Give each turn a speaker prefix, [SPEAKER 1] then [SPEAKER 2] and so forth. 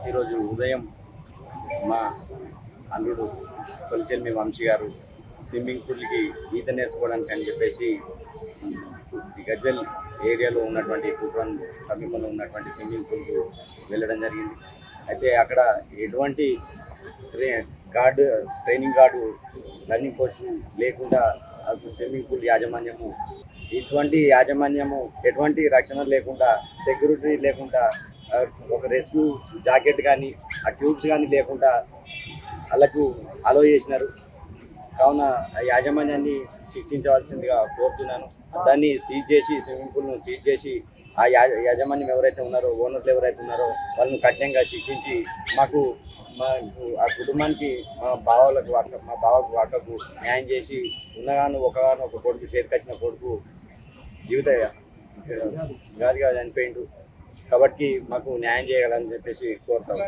[SPEAKER 1] ఈరోజు ఉదయం మా అల్లుడు తొలిచెల్మి వంశీ గారు స్విమ్మింగ్ పూల్కి ఈత నేర్చుకోవడానికి అని చెప్పేసి ఈ గజ్వెల్ ఏరియాలో ఉన్నటువంటి తూప్రాన్ సమీపంలో ఉన్నటువంటి స్విమ్మింగ్ పూల్కు వెళ్ళడం జరిగింది. అయితే అక్కడ ఎటువంటి ట్రైనింగ్ గార్డు రన్నింగ్ కోచ్ లేకుండా స్విమ్మింగ్ పూల్ ఎటువంటి రక్షణ లేకుండా, సెక్యూరిటీ లేకుండా, ఒక రెస్క్యూ జాకెట్ కానీ ఆ ట్యూబ్స్ కానీ లేకుండా వాళ్ళకు అలో చేసినారు. కావున యాజమాన్యాన్ని శిక్షించవలసిందిగా కోరుతున్నాను. దాన్ని స్విమ్మింగ్ పూల్ను సీజ్ చేసి ఆ యాజమాన్యం ఎవరైతే ఉన్నారో, ఓనర్లు ఎవరైతే ఉన్నారో వాళ్ళను కఠినంగా శిక్షించి ఆ కుటుంబానికి మా బావకు అక్కకు న్యాయం చేసి ఒక కొడుకు చేతికొచ్చిన కొడుకు జీవిత గాదిగా చనిపోయిండు. కాబట్టి మాకు న్యాయం చేయాలని చెప్పేసి కోరుతాం.